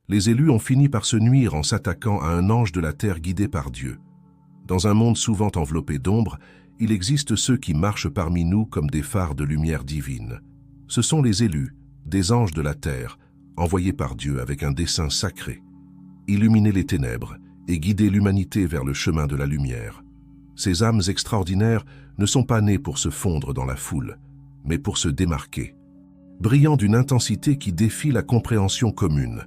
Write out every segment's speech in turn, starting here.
Les élus ont fini par se nuire en s'attaquant à un ange de la terre guidé par Dieu. Dans un monde souvent enveloppé d'ombre, il existe ceux qui marchent parmi nous comme des phares de lumière divine. Ce sont les élus, des anges de la terre, envoyés par Dieu avec un dessein sacré. Illuminer les ténèbres et guider l'humanité vers le chemin de la lumière. Ces âmes extraordinaires ne sont pas nées pour se fondre dans la foule, mais pour se démarquer. Brillant d'une intensité qui défie la compréhension commune.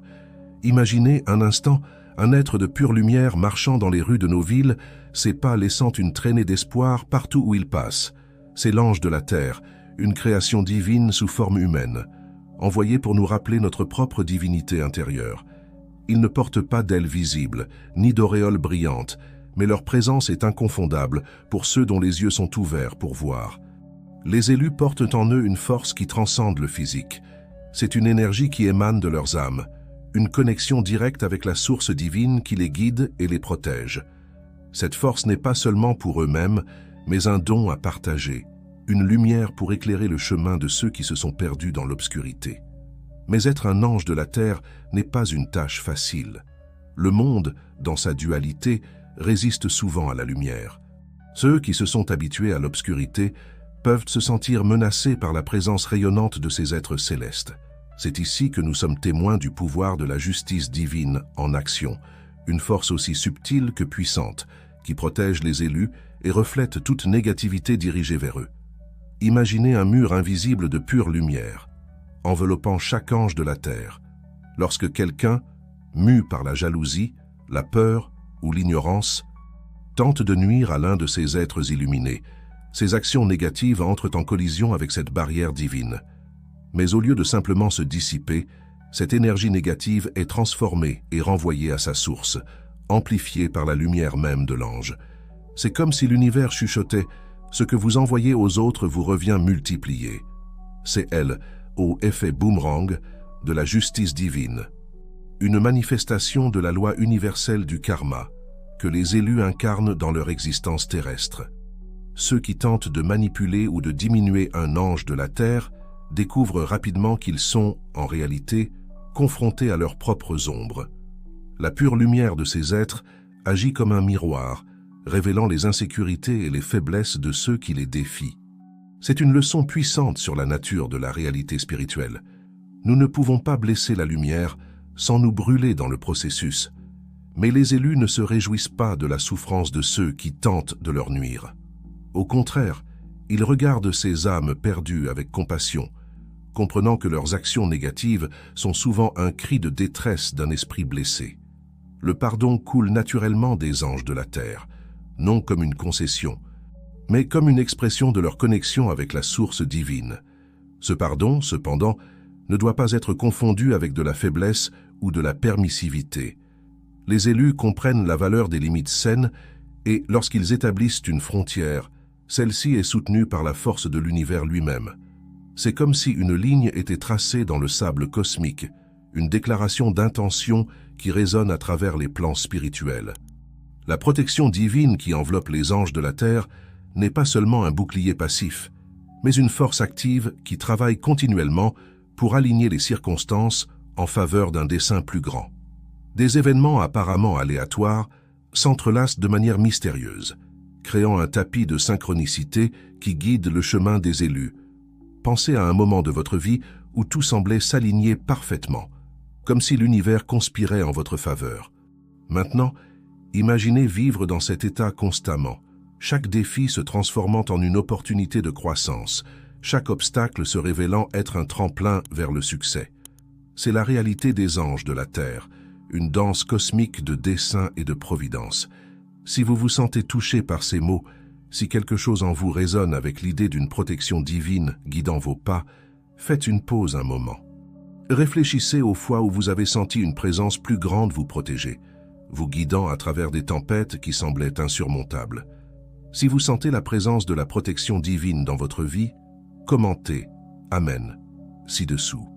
Imaginez un instant un être de pure lumière marchant dans les rues de nos villes, ses pas laissant une traînée d'espoir partout où il passe. C'est l'ange de la terre, une création divine sous forme humaine, envoyé pour nous rappeler notre propre divinité intérieure. Ils ne portent pas d'ailes visibles, ni d'auréoles brillantes, mais leur présence est inconfondable pour ceux dont les yeux sont ouverts pour voir. Les élus portent en eux une force qui transcende le physique. C'est une énergie qui émane de leurs âmes, une connexion directe avec la source divine qui les guide et les protège. Cette force n'est pas seulement pour eux-mêmes, mais un don à partager, une lumière pour éclairer le chemin de ceux qui se sont perdus dans l'obscurité. Mais être un ange de la terre n'est pas une tâche facile. Le monde, dans sa dualité, résiste souvent à la lumière. Ceux qui se sont habitués à l'obscurité peuvent se sentir menacés par la présence rayonnante de ces êtres célestes. C'est ici que nous sommes témoins du pouvoir de la justice divine en action, une force aussi subtile que puissante, qui protège les élus et reflète toute négativité dirigée vers eux. Imaginez un mur invisible de pure lumière, enveloppant chaque ange de la terre. Lorsque quelqu'un, mu par la jalousie, la peur ou l'ignorance, tente de nuire à l'un de ces êtres illuminés, ses actions négatives entrent en collision avec cette barrière divine. Mais au lieu de simplement se dissiper, cette énergie négative est transformée et renvoyée à sa source, amplifiée par la lumière même de l'ange. C'est comme si l'univers chuchotait « Ce que vous envoyez aux autres vous revient multiplié ». C'est elle, au effet boomerang, de la justice divine. Une manifestation de la loi universelle du karma, que les élus incarnent dans leur existence terrestre. Ceux qui tentent de manipuler ou de diminuer un ange de la terre découvrent rapidement qu'ils sont, en réalité, confrontés à leurs propres ombres. La pure lumière de ces êtres agit comme un miroir, révélant les insécurités et les faiblesses de ceux qui les défient. C'est une leçon puissante sur la nature de la réalité spirituelle. Nous ne pouvons pas blesser la lumière sans nous brûler dans le processus. Mais les élus ne se réjouissent pas de la souffrance de ceux qui tentent de leur nuire. Au contraire, ils regardent ces âmes perdues avec compassion, comprenant que leurs actions négatives sont souvent un cri de détresse d'un esprit blessé. Le pardon coule naturellement des anges de la terre, non comme une concession, mais comme une expression de leur connexion avec la source divine. Ce pardon, cependant, ne doit pas être confondu avec de la faiblesse ou de la permissivité. Les élus comprennent la valeur des limites saines et, lorsqu'ils établissent une frontière, celle-ci est soutenue par la force de l'univers lui-même. C'est comme si une ligne était tracée dans le sable cosmique, une déclaration d'intention qui résonne à travers les plans spirituels. La protection divine qui enveloppe les anges de la terre n'est pas seulement un bouclier passif, mais une force active qui travaille continuellement pour aligner les circonstances en faveur d'un dessein plus grand. Des événements apparemment aléatoires s'entrelacent de manière mystérieuse, créant un tapis de synchronicité qui guide le chemin des élus. Pensez à un moment de votre vie où tout semblait s'aligner parfaitement, comme si l'univers conspirait en votre faveur. Maintenant, imaginez vivre dans cet état constamment, chaque défi se transformant en une opportunité de croissance, chaque obstacle se révélant être un tremplin vers le succès. C'est la réalité des anges de la terre, une danse cosmique de dessein et de providence. Si vous vous sentez touché par ces mots, si quelque chose en vous résonne avec l'idée d'une protection divine guidant vos pas, faites une pause un moment. Réfléchissez aux fois où vous avez senti une présence plus grande vous protéger, vous guidant à travers des tempêtes qui semblaient insurmontables. Si vous sentez la présence de la protection divine dans votre vie, commentez « Amen » ci-dessous.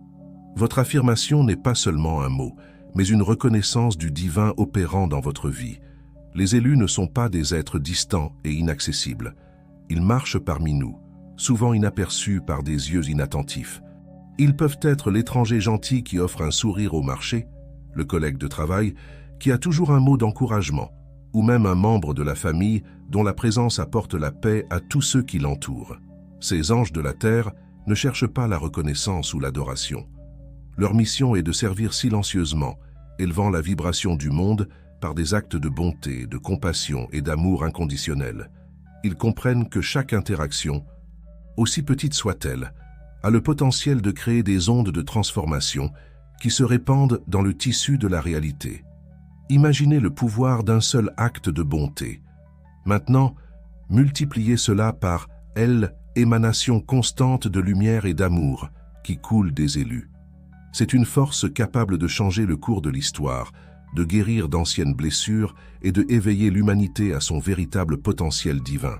Votre affirmation n'est pas seulement un mot, mais une reconnaissance du divin opérant dans votre vie. Les élus ne sont pas des êtres distants et inaccessibles. Ils marchent parmi nous, souvent inaperçus par des yeux inattentifs. Ils peuvent être l'étranger gentil qui offre un sourire au marché, le collègue de travail qui a toujours un mot d'encouragement, ou même un membre de la famille dont la présence apporte la paix à tous ceux qui l'entourent. Ces anges de la terre ne cherchent pas la reconnaissance ou l'adoration. Leur mission est de servir silencieusement, élevant la vibration du monde par des actes de bonté, de compassion et d'amour inconditionnel. Ils comprennent que chaque interaction, aussi petite soit-elle, a le potentiel de créer des ondes de transformation qui se répandent dans le tissu de la réalité. Imaginez le pouvoir d'un seul acte de bonté. Maintenant, multipliez cela par l'émanation constante de lumière et d'amour qui coule des élus. C'est une force capable de changer le cours de l'histoire, de guérir d'anciennes blessures et de éveiller l'humanité à son véritable potentiel divin.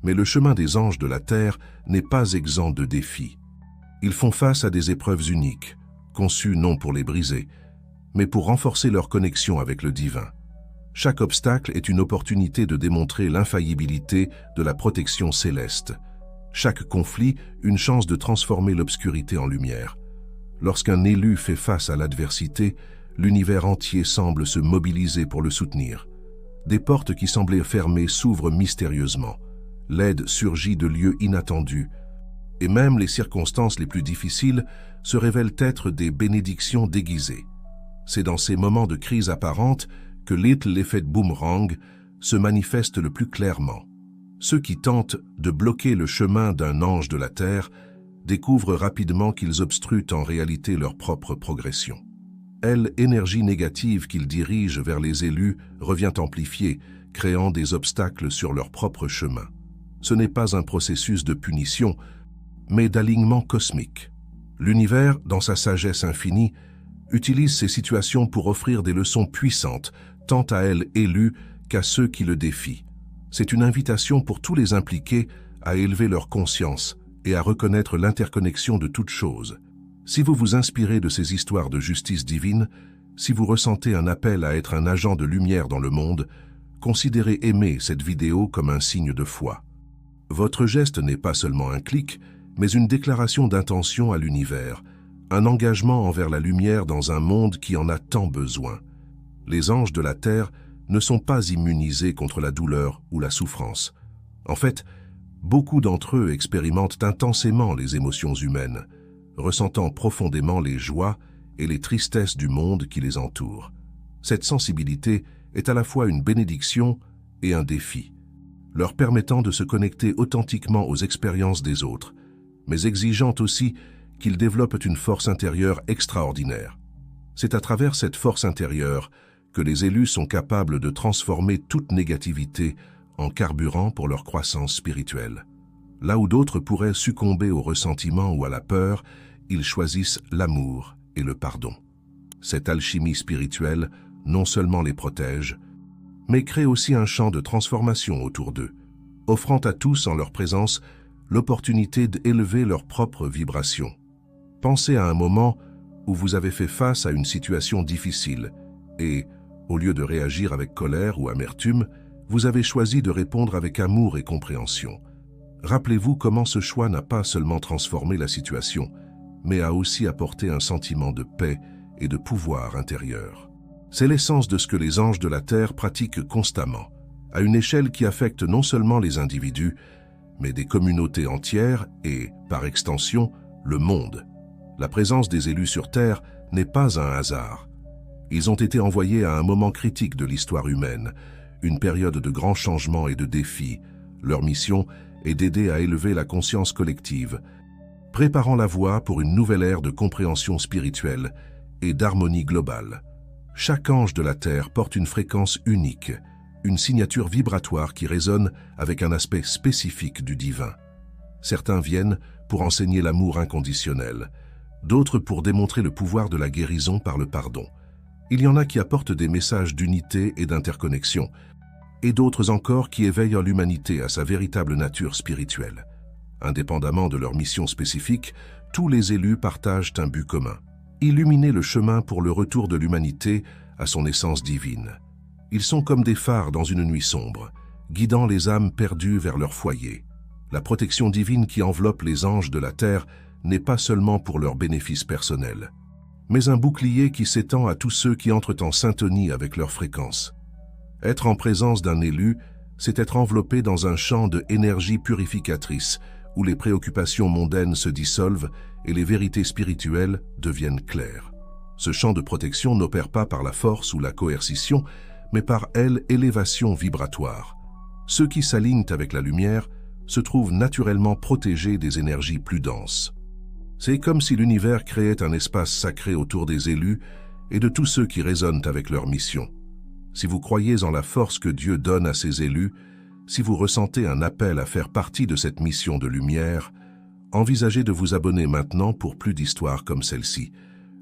Mais le chemin des anges de la terre n'est pas exempt de défis. Ils font face à des épreuves uniques, conçues non pour les briser, mais pour renforcer leur connexion avec le divin. Chaque obstacle est une opportunité de démontrer l'infaillibilité de la protection céleste. Chaque conflit, une chance de transformer l'obscurité en lumière. Lorsqu'un élu fait face à l'adversité, l'univers entier semble se mobiliser pour le soutenir. Des portes qui semblaient fermées s'ouvrent mystérieusement. L'aide surgit de lieux inattendus, et même les circonstances les plus difficiles se révèlent être des bénédictions déguisées. C'est dans ces moments de crise apparente que l'effet de boomerang se manifeste le plus clairement. Ceux qui tentent de bloquer le chemin d'un ange de la terre découvrent rapidement qu'ils obstruent en réalité leur propre progression. L'énergie négative qu'ils dirigent vers les élus revient amplifiée, créant des obstacles sur leur propre chemin. Ce n'est pas un processus de punition, mais d'alignement cosmique. L'univers, dans sa sagesse infinie, utilise ces situations pour offrir des leçons puissantes, tant à elle élus qu'à ceux qui le défient. C'est une invitation pour tous les impliqués à élever leur conscience et à reconnaître l'interconnexion de toutes choses. Si vous vous inspirez de ces histoires de justice divine, si vous ressentez un appel à être un agent de lumière dans le monde, considérez aimer cette vidéo comme un signe de foi. Votre geste n'est pas seulement un clic, mais une déclaration d'intention à l'univers, un engagement envers la lumière dans un monde qui en a tant besoin. Les anges de la terre ne sont pas immunisés contre la douleur ou la souffrance. En fait, beaucoup d'entre eux expérimentent intensément les émotions humaines, ressentant profondément les joies et les tristesses du monde qui les entoure. Cette sensibilité est à la fois une bénédiction et un défi, leur permettant de se connecter authentiquement aux expériences des autres, mais exigeant aussi qu'ils développent une force intérieure extraordinaire. C'est à travers cette force intérieure que les élus sont capables de transformer toute négativité en carburant pour leur croissance spirituelle. Là où d'autres pourraient succomber au ressentiment ou à la peur, ils choisissent l'amour et le pardon. Cette alchimie spirituelle non seulement les protège, mais crée aussi un champ de transformation autour d'eux, offrant à tous en leur présence l'opportunité d'élever leur propre vibration. Pensez à un moment où vous avez fait face à une situation difficile et, au lieu de réagir avec colère ou amertume, vous avez choisi de répondre avec amour et compréhension. Rappelez-vous comment ce choix n'a pas seulement transformé la situation, mais a aussi apporté un sentiment de paix et de pouvoir intérieur. C'est l'essence de ce que les anges de la terre pratiquent constamment, à une échelle qui affecte non seulement les individus, mais des communautés entières et, par extension, le monde. La présence des élus sur Terre n'est pas un hasard. Ils ont été envoyés à un moment critique de l'histoire humaine, une période de grands changements et de défis. Leur mission est d'aider à élever la conscience collective, préparant la voie pour une nouvelle ère de compréhension spirituelle et d'harmonie globale. Chaque ange de la Terre porte une fréquence unique, une signature vibratoire qui résonne avec un aspect spécifique du divin. Certains viennent pour enseigner l'amour inconditionnel, d'autres pour démontrer le pouvoir de la guérison par le pardon. Il y en a qui apportent des messages d'unité et d'interconnexion, et d'autres encore qui éveillent l'humanité à sa véritable nature spirituelle. Indépendamment de leur mission spécifique, tous les élus partagent un but commun: illuminer le chemin pour le retour de l'humanité à son essence divine. Ils sont comme des phares dans une nuit sombre, guidant les âmes perdues vers leur foyer. La protection divine qui enveloppe les anges de la terre n'est pas seulement pour leur bénéfice personnel, mais un bouclier qui s'étend à tous ceux qui entrent en syntonie avec leur fréquence. Être en présence d'un élu, c'est être enveloppé dans un champ de énergie purificatrice, où les préoccupations mondaines se dissolvent et les vérités spirituelles deviennent claires. Ce champ de protection n'opère pas par la force ou la coercition, mais par élévation vibratoire. Ceux qui s'alignent avec la lumière se trouvent naturellement protégés des énergies plus denses. C'est comme si l'univers créait un espace sacré autour des élus et de tous ceux qui résonnent avec leur mission. Si vous croyez en la force que Dieu donne à ses élus, si vous ressentez un appel à faire partie de cette mission de lumière, envisagez de vous abonner maintenant pour plus d'histoires comme celle-ci.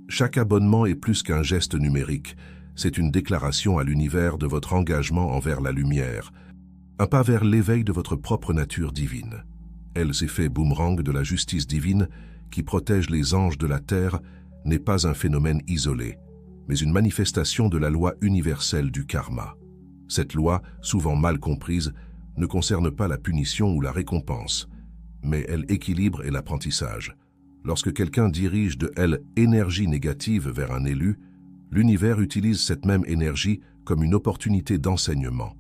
Chaque abonnement est plus qu'un geste numérique, c'est une déclaration à l'univers de votre engagement envers la lumière, un pas vers l'éveil de votre propre nature divine. L'effet boomerang de la justice divine qui protège les anges de la terre n'est pas un phénomène isolé, mais une manifestation de la loi universelle du karma. Cette loi, souvent mal comprise, ne concerne pas la punition ou la récompense, mais elle équilibre et l'apprentissage. Lorsque quelqu'un dirige de l'énergie négative vers un élu, l'univers utilise cette même énergie comme une opportunité d'enseignement,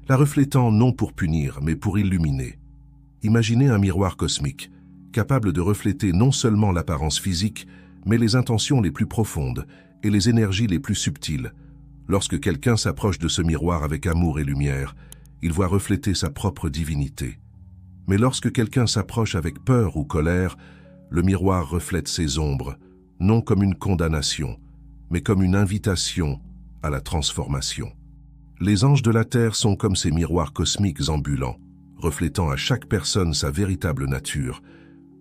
la reflétant non pour punir, mais pour illuminer. Imaginez un miroir cosmique, capable de refléter non seulement l'apparence physique, mais les intentions les plus profondes et les énergies les plus subtiles. Lorsque quelqu'un s'approche de ce miroir avec amour et lumière, il voit refléter sa propre divinité. Mais lorsque quelqu'un s'approche avec peur ou colère, le miroir reflète ses ombres, non comme une condamnation, mais comme une invitation à la transformation. Les anges de la terre sont comme ces miroirs cosmiques ambulants, reflétant à chaque personne sa véritable nature.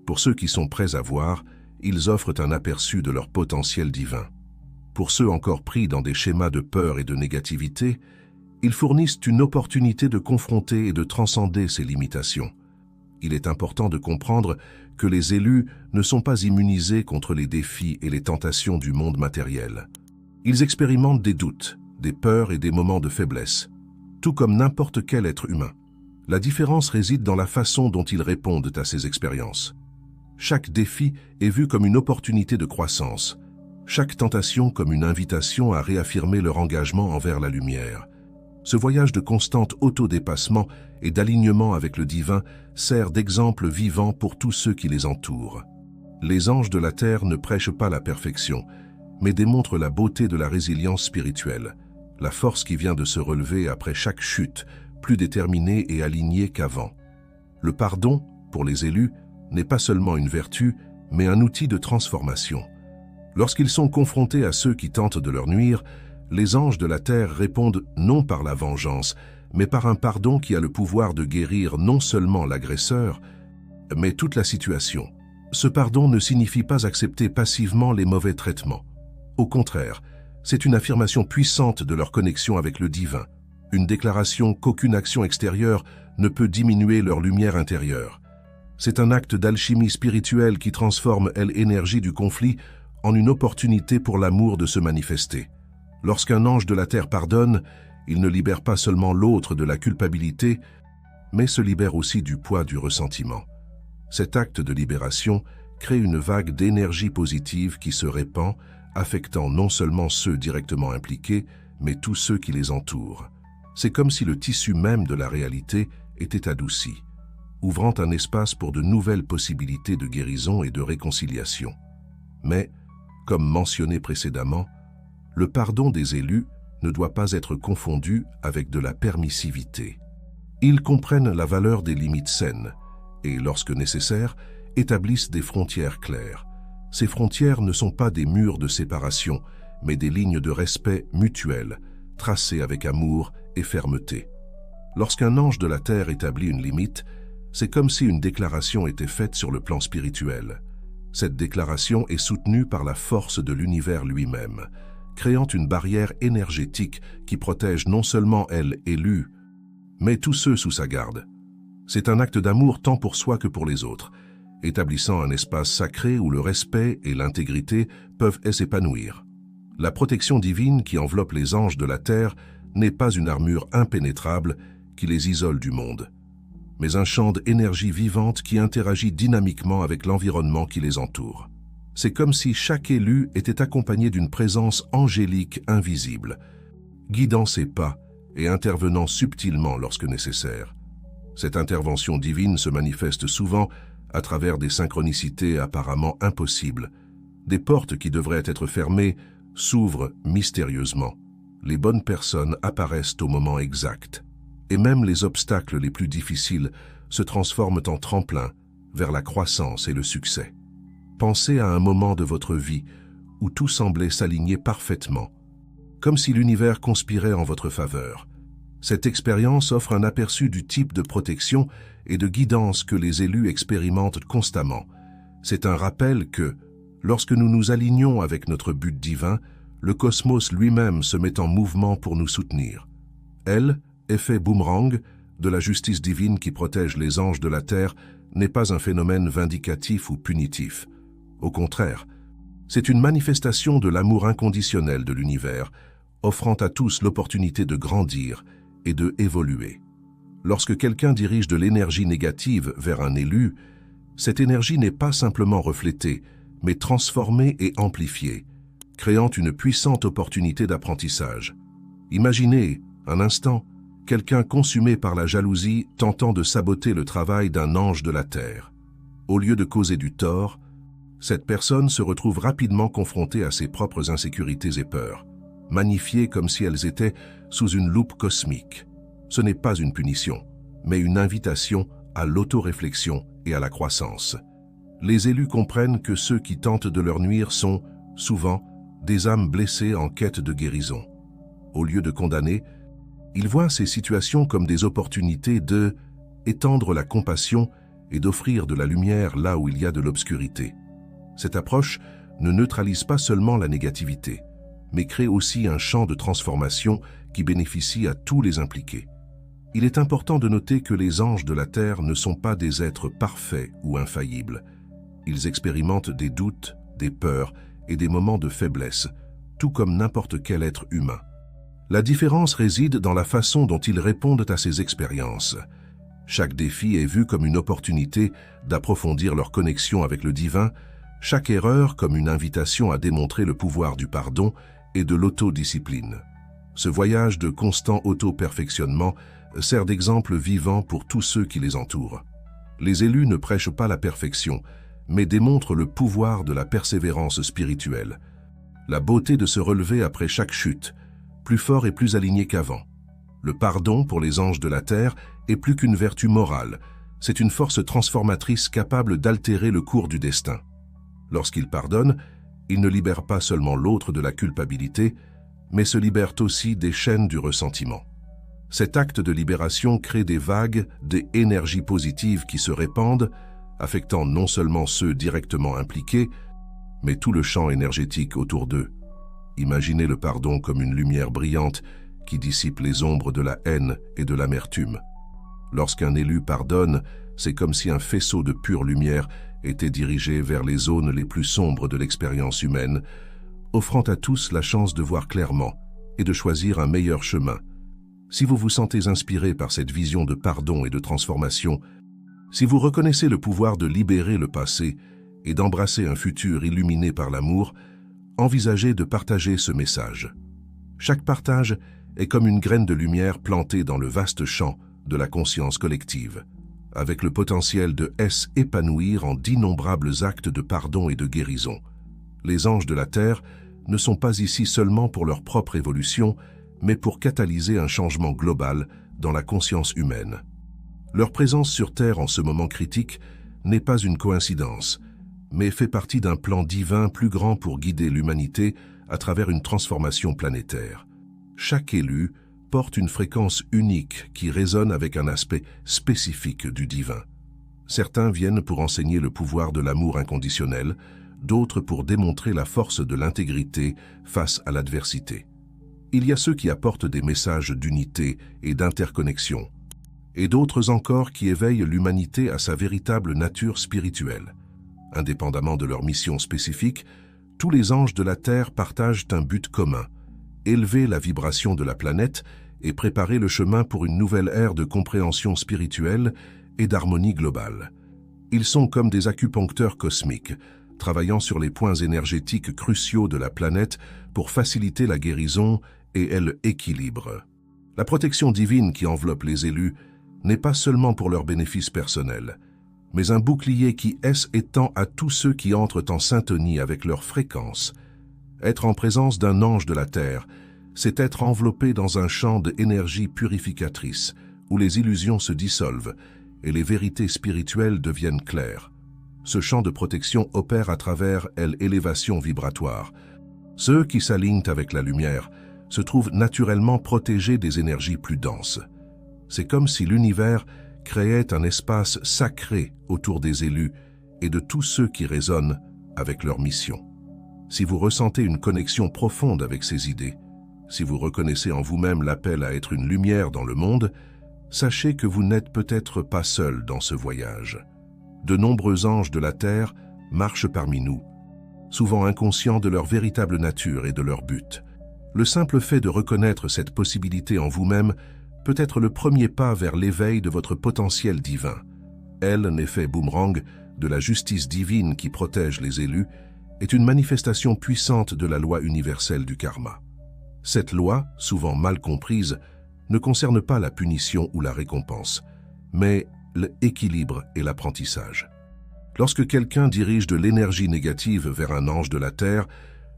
Pour ceux qui sont prêts à voir, ils offrent un aperçu de leur potentiel divin. Pour ceux encore pris dans des schémas de peur et de négativité, ils fournissent une opportunité de confronter et de transcender ces limitations. Il est important de comprendre que les élus ne sont pas immunisés contre les défis et les tentations du monde matériel. Ils expérimentent des doutes, des peurs et des moments de faiblesse, tout comme n'importe quel être humain. La différence réside dans la façon dont ils répondent à ces expériences. Chaque défi est vu comme une opportunité de croissance, chaque tentation comme une invitation à réaffirmer leur engagement envers la lumière. Ce voyage de constant autodépassement et d'alignement avec le divin sert d'exemple vivant pour tous ceux qui les entourent. Les anges de la terre ne prêchent pas la perfection, mais démontrent la beauté de la résilience spirituelle, la force qui vient de se relever après chaque chute, plus déterminée et alignée qu'avant. Le pardon, pour les élus, n'est pas seulement une vertu, mais un outil de transformation. Lorsqu'ils sont confrontés à ceux qui tentent de leur nuire, les anges de la terre répondent non par la vengeance, mais par un pardon qui a le pouvoir de guérir non seulement l'agresseur, mais toute la situation. Ce pardon ne signifie pas accepter passivement les mauvais traitements. Au contraire, c'est une affirmation puissante de leur connexion avec le divin, une déclaration qu'aucune action extérieure ne peut diminuer leur lumière intérieure. C'est un acte d'alchimie spirituelle qui transforme l'énergie du conflit en une opportunité pour l'amour de se manifester. Lorsqu'un ange de la terre pardonne, il ne libère pas seulement l'autre de la culpabilité, mais se libère aussi du poids du ressentiment. Cet acte de libération crée une vague d'énergie positive qui se répand, affectant non seulement ceux directement impliqués, mais tous ceux qui les entourent. C'est comme si le tissu même de la réalité était adouci, ouvrant un espace pour de nouvelles possibilités de guérison et de réconciliation. Mais, comme mentionné précédemment, le pardon des élus ne doit pas être confondu avec de la permissivité. Ils comprennent la valeur des limites saines et, lorsque nécessaire, établissent des frontières claires. Ces frontières ne sont pas des murs de séparation, mais des lignes de respect mutuel, tracées avec amour et fermeté. Lorsqu'un ange de la terre établit une limite, c'est comme si une déclaration était faite sur le plan spirituel. Cette déclaration est soutenue par la force de l'univers lui-même, créant une barrière énergétique qui protège non seulement l'élu, mais tous ceux sous sa garde. C'est un acte d'amour tant pour soi que pour les autres, établissant un espace sacré où le respect et l'intégrité peuvent s'épanouir. La protection divine qui enveloppe les anges de la terre n'est pas une armure impénétrable qui les isole du monde, mais un champ d'énergie vivante qui interagit dynamiquement avec l'environnement qui les entoure. C'est comme si chaque élu était accompagné d'une présence angélique invisible, guidant ses pas et intervenant subtilement lorsque nécessaire. Cette intervention divine se manifeste souvent à travers des synchronicités apparemment impossibles. Des portes qui devraient être fermées s'ouvrent mystérieusement. Les bonnes personnes apparaissent au moment exact. Et même les obstacles les plus difficiles se transforment en tremplin vers la croissance et le succès. Pensez à un moment de votre vie où tout semblait s'aligner parfaitement, comme si l'univers conspirait en votre faveur. Cette expérience offre un aperçu du type de protection et de guidance que les élus expérimentent constamment. C'est un rappel que, lorsque nous nous alignons avec notre but divin, le cosmos lui-même se met en mouvement pour nous soutenir. Effet boomerang de la justice divine qui protège les anges de la terre, n'est pas un phénomène vindicatif ou punitif. Au contraire, c'est une manifestation de l'amour inconditionnel de l'univers, offrant à tous l'opportunité de grandir et de évoluer. Lorsque quelqu'un dirige de l'énergie négative vers un élu, cette énergie n'est pas simplement reflétée, mais transformée et amplifiée, créant une puissante opportunité d'apprentissage. Imaginez, un instant, quelqu'un consumé par la jalousie tentant de saboter le travail d'un ange de la terre. Au lieu de causer du tort, cette personne se retrouve rapidement confrontée à ses propres insécurités et peurs, magnifiées comme si elles étaient sous une loupe cosmique. Ce n'est pas une punition, mais une invitation à l'autoréflexion et à la croissance. Les élus comprennent que ceux qui tentent de leur nuire sont, souvent, des âmes blessées en quête de guérison. Au lieu de condamner, ils voient ces situations comme des opportunités de étendre la compassion et d'offrir de la lumière là où il y a de l'obscurité. Cette approche ne neutralise pas seulement la négativité, mais crée aussi un champ de transformation qui bénéficie à tous les impliqués. Il est important de noter que les anges de la terre ne sont pas des êtres parfaits ou infaillibles. Ils expérimentent des doutes, des peurs et des moments de faiblesse, tout comme n'importe quel être humain. La différence réside dans la façon dont ils répondent à ces expériences. Chaque défi est vu comme une opportunité d'approfondir leur connexion avec le divin, chaque erreur comme une invitation à démontrer le pouvoir du pardon et de l'autodiscipline. Ce voyage de constant auto-perfectionnement sert d'exemple vivant pour tous ceux qui les entourent. Les élus ne prêchent pas la perfection, mais démontrent le pouvoir de la persévérance spirituelle. La beauté de se relever après chaque chute, plus fort et plus aligné qu'avant. Le pardon pour les anges de la terre est plus qu'une vertu morale, c'est une force transformatrice capable d'altérer le cours du destin. Lorsqu'ils pardonnent, ils ne libèrent pas seulement l'autre de la culpabilité, mais se libèrent aussi des chaînes du ressentiment. Cet acte de libération crée des vagues d'énergie positive qui se répandent, affectant non seulement ceux directement impliqués, mais tout le champ énergétique autour d'eux. Imaginez le pardon comme une lumière brillante qui dissipe les ombres de la haine et de l'amertume. Lorsqu'un élu pardonne, c'est comme si un faisceau de pure lumière était dirigé vers les zones les plus sombres de l'expérience humaine, offrant à tous la chance de voir clairement et de choisir un meilleur chemin. Si vous vous sentez inspiré par cette vision de pardon et de transformation, si vous reconnaissez le pouvoir de libérer le passé et d'embrasser un futur illuminé par l'amour, envisagez de partager ce message. Chaque partage est comme une graine de lumière plantée dans le vaste champ de la conscience collective, avec le potentiel de s'épanouir en d'innombrables actes de pardon et de guérison. Les anges de la terre ne sont pas ici seulement pour leur propre évolution, mais pour catalyser un changement global dans la conscience humaine. Leur présence sur Terre en ce moment critique n'est pas une coïncidence, mais fait partie d'un plan divin plus grand pour guider l'humanité à travers une transformation planétaire. Chaque élu porte une fréquence unique qui résonne avec un aspect spécifique du divin. Certains viennent pour enseigner le pouvoir de l'amour inconditionnel, d'autres pour démontrer la force de l'intégrité face à l'adversité. Il y a ceux qui apportent des messages d'unité et d'interconnexion, et d'autres encore qui éveillent l'humanité à sa véritable nature spirituelle. Indépendamment de leur mission spécifique, tous les anges de la Terre partagent un but commun: élever la vibration de la planète et préparer le chemin pour une nouvelle ère de compréhension spirituelle et d'harmonie globale. Ils sont comme des acupuncteurs cosmiques, travaillant sur les points énergétiques cruciaux de la planète pour faciliter la guérison et l'équilibre. La protection divine qui enveloppe les élus n'est pas seulement pour leur bénéfice personnel, mais un bouclier qui étend à tous ceux qui entrent en syntonie avec leur fréquence. Être en présence d'un ange de la terre, c'est être enveloppé dans un champ d'énergie purificatrice, où les illusions se dissolvent et les vérités spirituelles deviennent claires. Ce champ de protection opère à travers l'élévation vibratoire. Ceux qui s'alignent avec la lumière se trouvent naturellement protégés des énergies plus denses. C'est comme si l'univers créait un espace sacré autour des élus et de tous ceux qui résonnent avec leur mission. Si vous ressentez une connexion profonde avec ces idées, si vous reconnaissez en vous-même l'appel à être une lumière dans le monde, sachez que vous n'êtes peut-être pas seul dans ce voyage. De nombreux anges de la terre marchent parmi nous, souvent inconscients de leur véritable nature et de leur but. Le simple fait de reconnaître cette possibilité en vous-même peut être le premier pas vers l'éveil de votre potentiel divin. L'effet boomerang de la justice divine qui protège les élus est une manifestation puissante de la loi universelle du karma. Cette loi, souvent mal comprise, ne concerne pas la punition ou la récompense, mais l'équilibre et l'apprentissage. Lorsque quelqu'un dirige de l'énergie négative vers un ange de la terre,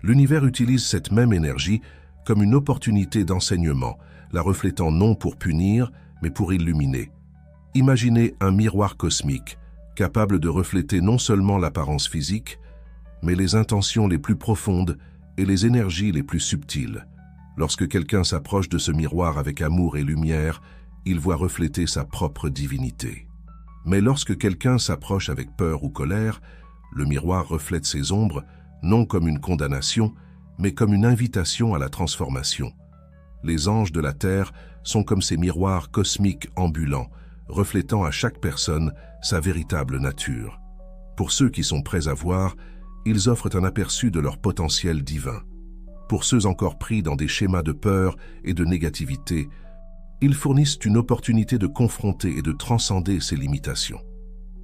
l'univers utilise cette même énergie comme une opportunité d'enseignement, la reflétant non pour punir, mais pour illuminer. Imaginez un miroir cosmique, capable de refléter non seulement l'apparence physique, mais les intentions les plus profondes et les énergies les plus subtiles. Lorsque quelqu'un s'approche de ce miroir avec amour et lumière, il voit refléter sa propre divinité. Mais lorsque quelqu'un s'approche avec peur ou colère, le miroir reflète ses ombres, non comme une condamnation, mais comme une invitation à la transformation. Les anges de la terre sont comme ces miroirs cosmiques ambulants, reflétant à chaque personne sa véritable nature. Pour ceux qui sont prêts à voir, ils offrent un aperçu de leur potentiel divin. Pour ceux encore pris dans des schémas de peur et de négativité, ils fournissent une opportunité de confronter et de transcender ces limitations.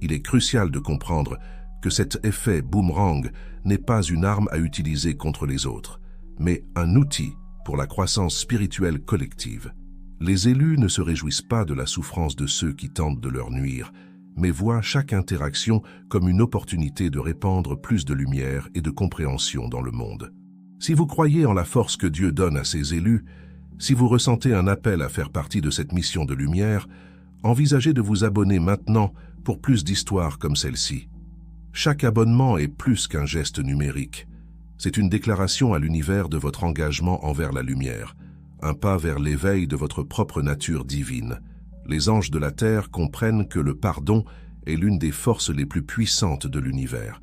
Il est crucial de comprendre que cet effet boomerang n'est pas une arme à utiliser contre les autres, mais un outil pour la croissance spirituelle collective. Les élus ne se réjouissent pas de la souffrance de ceux qui tentent de leur nuire, mais voient chaque interaction comme une opportunité de répandre plus de lumière et de compréhension dans le monde. Si vous croyez en la force que Dieu donne à ses élus, si vous ressentez un appel à faire partie de cette mission de lumière, envisagez de vous abonner maintenant pour plus d'histoires comme celle-ci. Chaque abonnement est plus qu'un geste numérique. C'est une déclaration à l'univers de votre engagement envers la lumière, un pas vers l'éveil de votre propre nature divine. Les anges de la terre comprennent que le pardon est l'une des forces les plus puissantes de l'univers.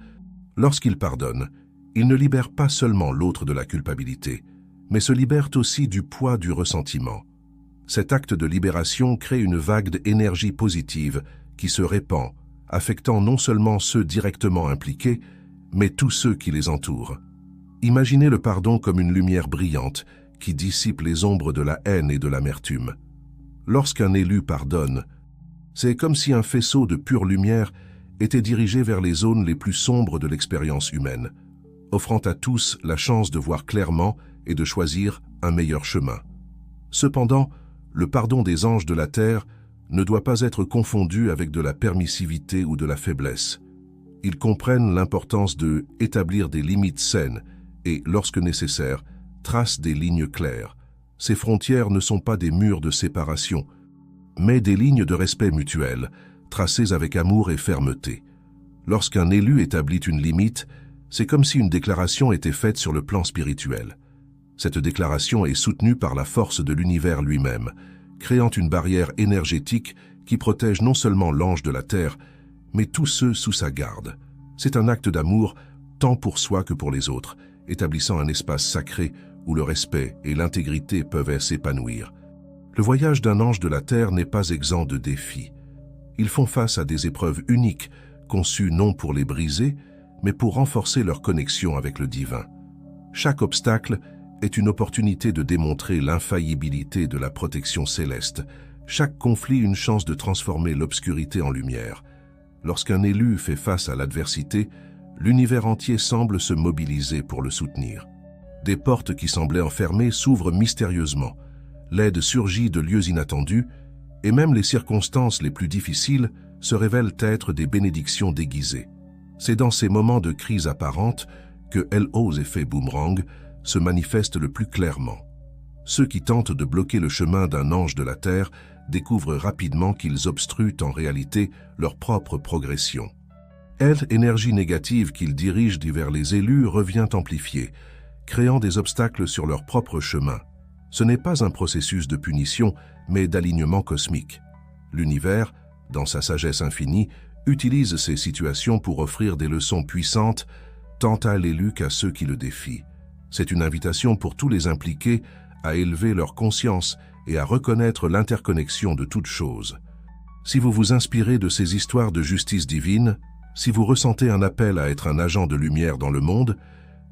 Lorsqu'ils pardonnent, ils ne libèrent pas seulement l'autre de la culpabilité, mais se libèrent aussi du poids du ressentiment. Cet acte de libération crée une vague d'énergie positive qui se répand, affectant non seulement ceux directement impliqués, mais tous ceux qui les entourent. Imaginez le pardon comme une lumière brillante qui dissipe les ombres de la haine et de l'amertume. Lorsqu'un élu pardonne, c'est comme si un faisceau de pure lumière était dirigé vers les zones les plus sombres de l'expérience humaine, offrant à tous la chance de voir clairement et de choisir un meilleur chemin. Cependant, le pardon des anges de la terre ne doit pas être confondu avec de la permissivité ou de la faiblesse. Ils comprennent l'importance de établir des limites saines et, lorsque nécessaire, tracent des lignes claires. Ces frontières ne sont pas des murs de séparation, mais des lignes de respect mutuel, tracées avec amour et fermeté. Lorsqu'un élu établit une limite, c'est comme si une déclaration était faite sur le plan spirituel. Cette déclaration est soutenue par la force de l'univers lui-même, créant une barrière énergétique qui protège non seulement l'ange de la terre, mais tous ceux sous sa garde. C'est un acte d'amour tant pour soi que pour les autres, établissant un espace sacré où le respect et l'intégrité peuvent s'épanouir. Le voyage d'un ange de la terre n'est pas exempt de défis. Ils font face à des épreuves uniques, conçues non pour les briser, mais pour renforcer leur connexion avec le divin. Chaque obstacle est une opportunité de démontrer l'infaillibilité de la protection céleste, chaque conflit une chance de transformer l'obscurité en lumière. Lorsqu'un élu fait face à l'adversité, l'univers entier semble se mobiliser pour le soutenir. Des portes qui semblaient enfermées s'ouvrent mystérieusement, l'aide surgit de lieux inattendus, et même les circonstances les plus difficiles se révèlent être des bénédictions déguisées. C'est dans ces moments de crise apparente que LO's effet boomerang se manifeste le plus clairement. Ceux qui tentent de bloquer le chemin d'un ange de la terre découvrent rapidement qu'ils obstruent en réalité leur propre progression. L'énergie négative qu'ils dirigent vers les élus revient amplifiée, créant des obstacles sur leur propre chemin. Ce n'est pas un processus de punition, mais d'alignement cosmique. L'univers, dans sa sagesse infinie, utilise ces situations pour offrir des leçons puissantes, tant à l'élu qu'à ceux qui le défient. C'est une invitation pour tous les impliqués à élever leur conscience et à reconnaître l'interconnexion de toutes choses. Si vous vous inspirez de ces histoires de justice divine, si vous ressentez un appel à être un agent de lumière dans le monde,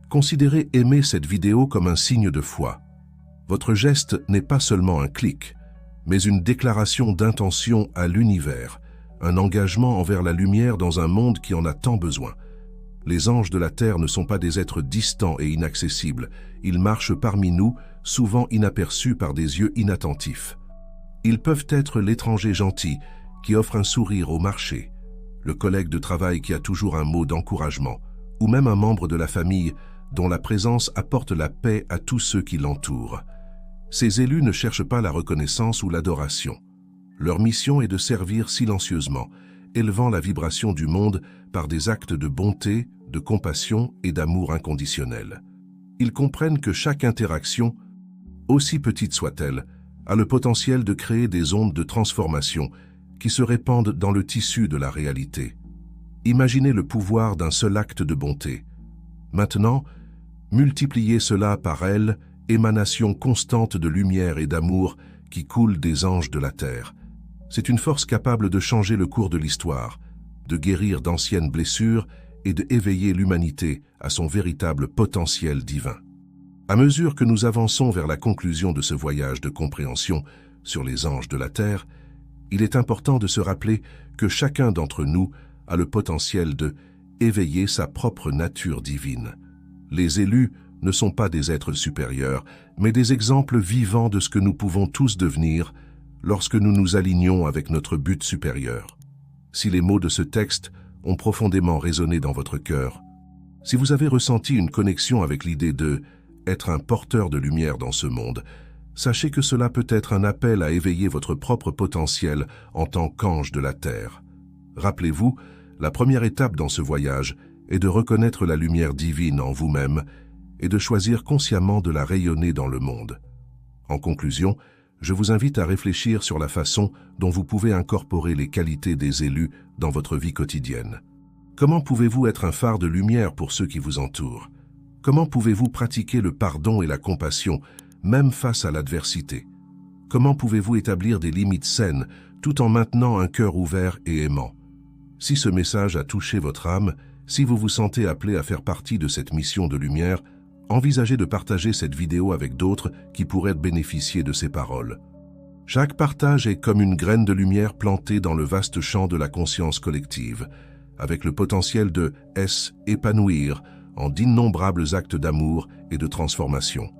considérez aimer cette vidéo comme un signe de foi. Votre geste n'est pas seulement un clic, mais une déclaration d'intention à l'univers, un engagement envers la lumière dans un monde qui en a tant besoin. Les anges de la terre ne sont pas des êtres distants et inaccessibles, ils marchent parmi nous, souvent inaperçus par des yeux inattentifs. Ils peuvent être l'étranger gentil qui offre un sourire au marché, le collègue de travail qui a toujours un mot d'encouragement, ou même un membre de la famille dont la présence apporte la paix à tous ceux qui l'entourent. Ces élus ne cherchent pas la reconnaissance ou l'adoration. Leur mission est de servir silencieusement, élevant la vibration du monde par des actes de bonté, de compassion et d'amour inconditionnel. Ils comprennent que chaque interaction, aussi petite soit-elle, a le potentiel de créer des ondes de transformation qui se répandent dans le tissu de la réalité. Imaginez le pouvoir d'un seul acte de bonté. Maintenant, multipliez cela par elle, émanation constante de lumière et d'amour qui coule des anges de la terre. C'est une force capable de changer le cours de l'histoire, de guérir d'anciennes blessures et d'éveiller l'humanité à son véritable potentiel divin. À mesure que nous avançons vers la conclusion de ce voyage de compréhension sur les anges de la terre, il est important de se rappeler que chacun d'entre nous a le potentiel de éveiller sa propre nature divine. Les élus ne sont pas des êtres supérieurs, mais des exemples vivants de ce que nous pouvons tous devenir lorsque nous nous alignons avec notre but supérieur. Si les mots de ce texte ont profondément résonné dans votre cœur, si vous avez ressenti une connexion avec l'idée de être un porteur de lumière dans ce monde, sachez que cela peut être un appel à éveiller votre propre potentiel en tant qu'ange de la terre. Rappelez-vous, la première étape dans ce voyage est de reconnaître la lumière divine en vous-même et de choisir consciemment de la rayonner dans le monde. En conclusion, je vous invite à réfléchir sur la façon dont vous pouvez incorporer les qualités des élus dans votre vie quotidienne. Comment pouvez-vous être un phare de lumière pour ceux qui vous entourent? Comment pouvez-vous pratiquer le pardon et la compassion, même face à l'adversité? Comment pouvez-vous établir des limites saines tout en maintenant un cœur ouvert et aimant? Si ce message a touché votre âme, si vous vous sentez appelé à faire partie de cette mission de lumière, envisagez de partager cette vidéo avec d'autres qui pourraient bénéficier de ces paroles. Chaque partage est comme une graine de lumière plantée dans le vaste champ de la conscience collective, avec le potentiel de s'épanouir en d'innombrables actes d'amour et de transformation.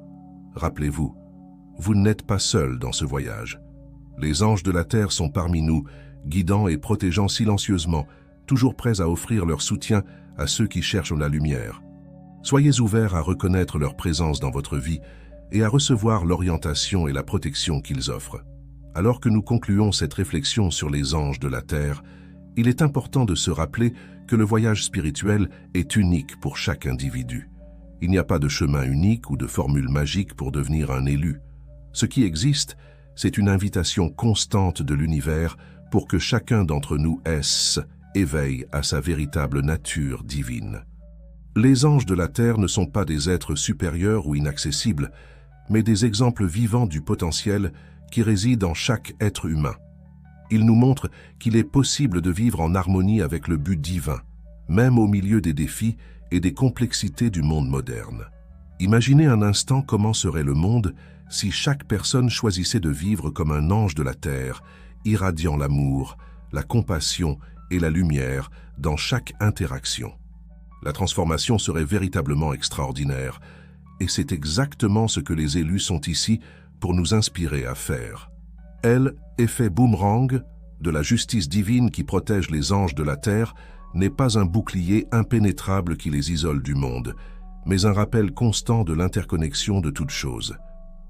Rappelez-vous, vous n'êtes pas seul dans ce voyage. Les anges de la terre sont parmi nous, guidant et protégeant silencieusement, toujours prêts à offrir leur soutien à ceux qui cherchent la lumière. Soyez ouverts à reconnaître leur présence dans votre vie et à recevoir l'orientation et la protection qu'ils offrent. Alors que nous concluons cette réflexion sur les anges de la terre, il est important de se rappeler que le voyage spirituel est unique pour chaque individu. Il n'y a pas de chemin unique ou de formule magique pour devenir un élu. Ce qui existe, c'est une invitation constante de l'univers pour que chacun d'entre nous éveille à sa véritable nature divine. Les anges de la terre ne sont pas des êtres supérieurs ou inaccessibles, mais des exemples vivants du potentiel qui réside en chaque être humain. Ils nous montrent qu'il est possible de vivre en harmonie avec le but divin, même au milieu des défis et des complexités du monde moderne. Imaginez un instant comment serait le monde si chaque personne choisissait de vivre comme un ange de la terre, irradiant l'amour, la compassion et la lumière dans chaque interaction. La transformation serait véritablement extraordinaire, et c'est exactement ce que les élus sont ici pour nous inspirer à faire. Effet boomerang de la justice divine qui protège les anges de la terre, n'est pas un bouclier impénétrable qui les isole du monde, mais un rappel constant de l'interconnexion de toutes choses.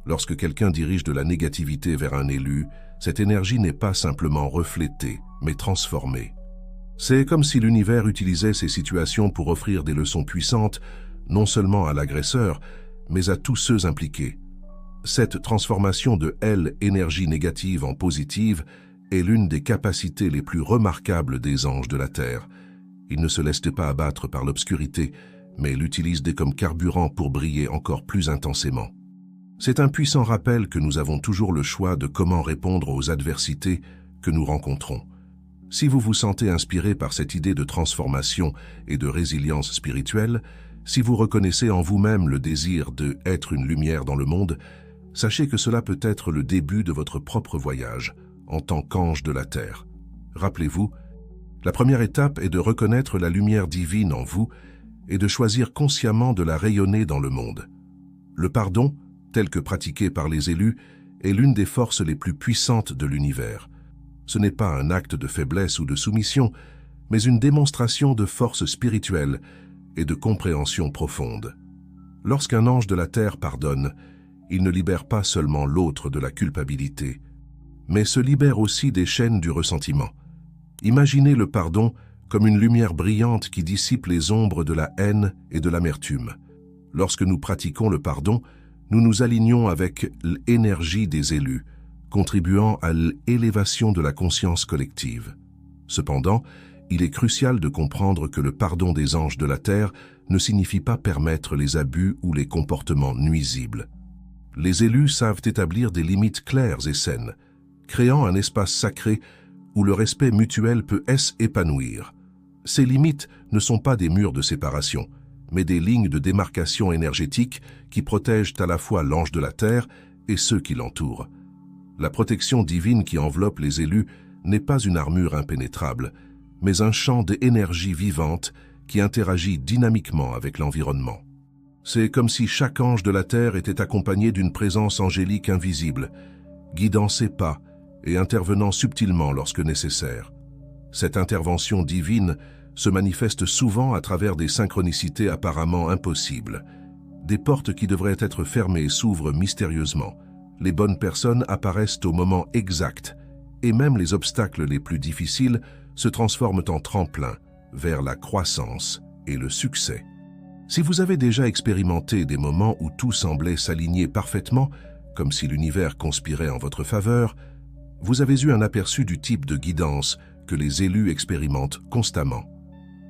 Lorsque quelqu'un dirige de la négativité vers un élu, cette énergie n'est pas simplement reflétée, mais transformée. C'est comme si l'univers utilisait ces situations pour offrir des leçons puissantes, non seulement à l'agresseur, mais à tous ceux impliqués. Cette transformation de énergie négative en positive est l'une des capacités les plus remarquables des anges de la Terre. Ils ne se laissent pas abattre par l'obscurité, mais l'utilisent comme carburant pour briller encore plus intensément. C'est un puissant rappel que nous avons toujours le choix de comment répondre aux adversités que nous rencontrons. Si vous vous sentez inspiré par cette idée de transformation et de résilience spirituelle, si vous reconnaissez en vous-même le désir d'être une lumière dans le monde, sachez que cela peut être le début de votre propre voyage en tant qu'ange de la Terre. Rappelez-vous, la première étape est de reconnaître la lumière divine en vous et de choisir consciemment de la rayonner dans le monde. Le pardon, tel que pratiqué par les élus, est l'une des forces les plus puissantes de l'univers. Ce n'est pas un acte de faiblesse ou de soumission, mais une démonstration de force spirituelle et de compréhension profonde. Lorsqu'un ange de la terre pardonne, il ne libère pas seulement l'autre de la culpabilité, mais se libère aussi des chaînes du ressentiment. Imaginez le pardon comme une lumière brillante qui dissipe les ombres de la haine et de l'amertume. Lorsque nous pratiquons le pardon, nous nous alignons avec l'énergie des élus, contribuant à l'élévation de la conscience collective. Cependant, il est crucial de comprendre que le pardon des anges de la terre ne signifie pas permettre les abus ou les comportements nuisibles. Les élus savent établir des limites claires et saines, créant un espace sacré où le respect mutuel peut s'épanouir. Ces limites ne sont pas des murs de séparation, mais des lignes de démarcation énergétique qui protègent à la fois l'ange de la terre et ceux qui l'entourent. La protection divine qui enveloppe les élus n'est pas une armure impénétrable, mais un champ d'énergie vivante qui interagit dynamiquement avec l'environnement. C'est comme si chaque ange de la terre était accompagné d'une présence angélique invisible, guidant ses pas et intervenant subtilement lorsque nécessaire. Cette intervention divine se manifeste souvent à travers des synchronicités apparemment impossibles. Des portes qui devraient être fermées s'ouvrent mystérieusement. Les bonnes personnes apparaissent au moment exact, et même les obstacles les plus difficiles se transforment en tremplin vers la croissance et le succès. Si vous avez déjà expérimenté des moments où tout semblait s'aligner parfaitement, comme si l'univers conspirait en votre faveur, vous avez eu un aperçu du type de guidance que les élus expérimentent constamment.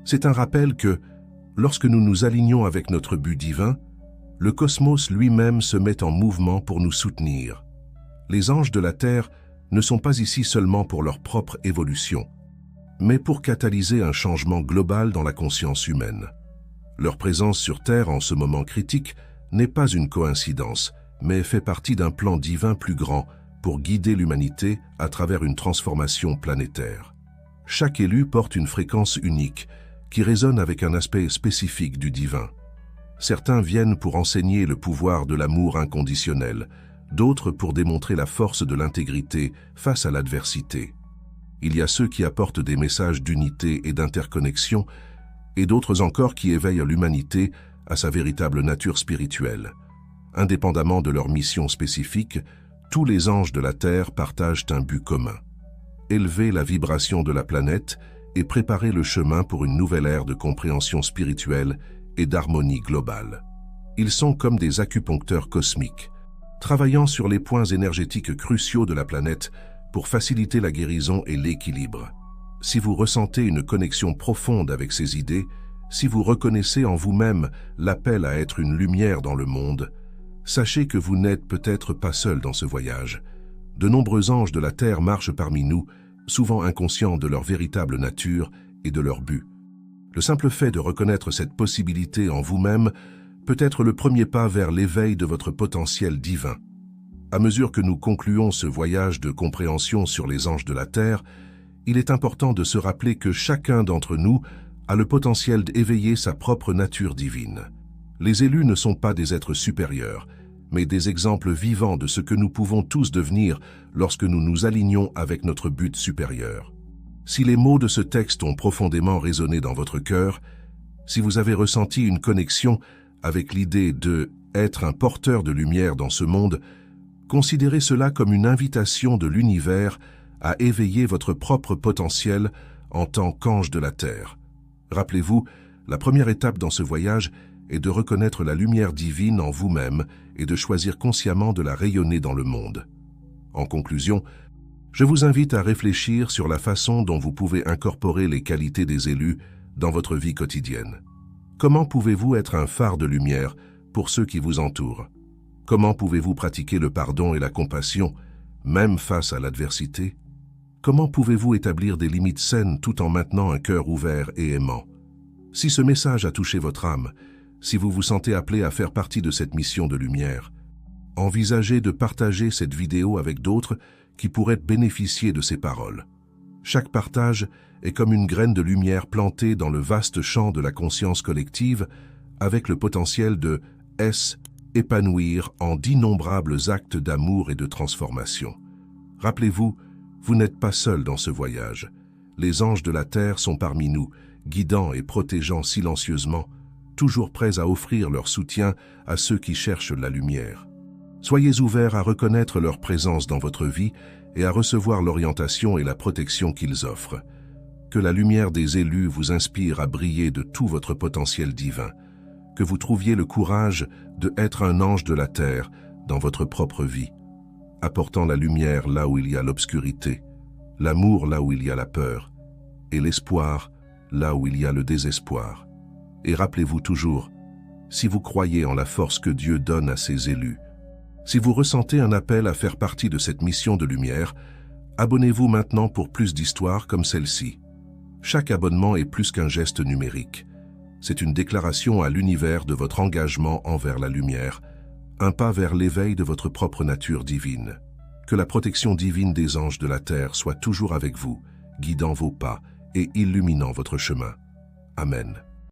C'est un rappel que, lorsque nous nous alignons avec notre but divin, le cosmos lui-même se met en mouvement pour nous soutenir. Les anges de la Terre ne sont pas ici seulement pour leur propre évolution, mais pour catalyser un changement global dans la conscience humaine. Leur présence sur Terre en ce moment critique n'est pas une coïncidence, mais fait partie d'un plan divin plus grand pour guider l'humanité à travers une transformation planétaire. Chaque élu porte une fréquence unique qui résonne avec un aspect spécifique du divin. Certains viennent pour enseigner le pouvoir de l'amour inconditionnel, d'autres pour démontrer la force de l'intégrité face à l'adversité. Il y a ceux qui apportent des messages d'unité et d'interconnexion, et d'autres encore qui éveillent l'humanité à sa véritable nature spirituelle. Indépendamment de leur mission spécifique, tous les anges de la Terre partagent un but commun: élever la vibration de la planète et préparer le chemin pour une nouvelle ère de compréhension spirituelle et d'harmonie globale. Ils sont comme des acupuncteurs cosmiques, travaillant sur les points énergétiques cruciaux de la planète pour faciliter la guérison et l'équilibre. Si vous ressentez une connexion profonde avec ces idées, si vous reconnaissez en vous-même l'appel à être une lumière dans le monde, sachez que vous n'êtes peut-être pas seul dans ce voyage. De nombreux anges de la Terre marchent parmi nous, souvent inconscients de leur véritable nature et de leur but. Le simple fait de reconnaître cette possibilité en vous-même peut être le premier pas vers l'éveil de votre potentiel divin. À mesure que nous concluons ce voyage de compréhension sur les anges de la Terre, il est important de se rappeler que chacun d'entre nous a le potentiel d'éveiller sa propre nature divine. Les élus ne sont pas des êtres supérieurs, mais des exemples vivants de ce que nous pouvons tous devenir lorsque nous nous alignons avec notre but supérieur. Si les mots de ce texte ont profondément résonné dans votre cœur, si vous avez ressenti une connexion avec l'idée de être un porteur de lumière dans ce monde, considérez cela comme une invitation de l'univers à éveiller votre propre potentiel en tant qu'ange de la Terre. Rappelez-vous, la première étape dans ce voyage est de reconnaître la lumière divine en vous-même et de choisir consciemment de la rayonner dans le monde. En conclusion, je vous invite à réfléchir sur la façon dont vous pouvez incorporer les qualités des élus dans votre vie quotidienne. Comment pouvez-vous être un phare de lumière pour ceux qui vous entourent? Comment pouvez-vous pratiquer le pardon et la compassion, même face à l'adversité? Comment pouvez-vous établir des limites saines tout en maintenant un cœur ouvert et aimant? Si ce message a touché votre âme, si vous vous sentez appelé à faire partie de cette mission de lumière, envisagez de partager cette vidéo avec d'autres qui pourraient bénéficier de ces paroles. Chaque partage est comme une graine de lumière plantée dans le vaste champ de la conscience collective avec le potentiel de s'épanouir en d'innombrables actes d'amour et de transformation. Rappelez-vous, vous n'êtes pas seul dans ce voyage. Les anges de la Terre sont parmi nous, guidant et protégeant silencieusement, toujours prêts à offrir leur soutien à ceux qui cherchent la lumière. Soyez ouverts à reconnaître leur présence dans votre vie et à recevoir l'orientation et la protection qu'ils offrent. Que la lumière des élus vous inspire à briller de tout votre potentiel divin. Que vous trouviez le courage de être un ange de la terre dans votre propre vie, apportant la lumière là où il y a l'obscurité, l'amour là où il y a la peur, et l'espoir là où il y a le désespoir. Et rappelez-vous toujours, si vous croyez en la force que Dieu donne à ses élus, si vous ressentez un appel à faire partie de cette mission de lumière, abonnez-vous maintenant pour plus d'histoires comme celle-ci. Chaque abonnement est plus qu'un geste numérique. C'est une déclaration à l'univers de votre engagement envers la lumière, un pas vers l'éveil de votre propre nature divine. Que la protection divine des anges de la terre soit toujours avec vous, guidant vos pas et illuminant votre chemin. Amen.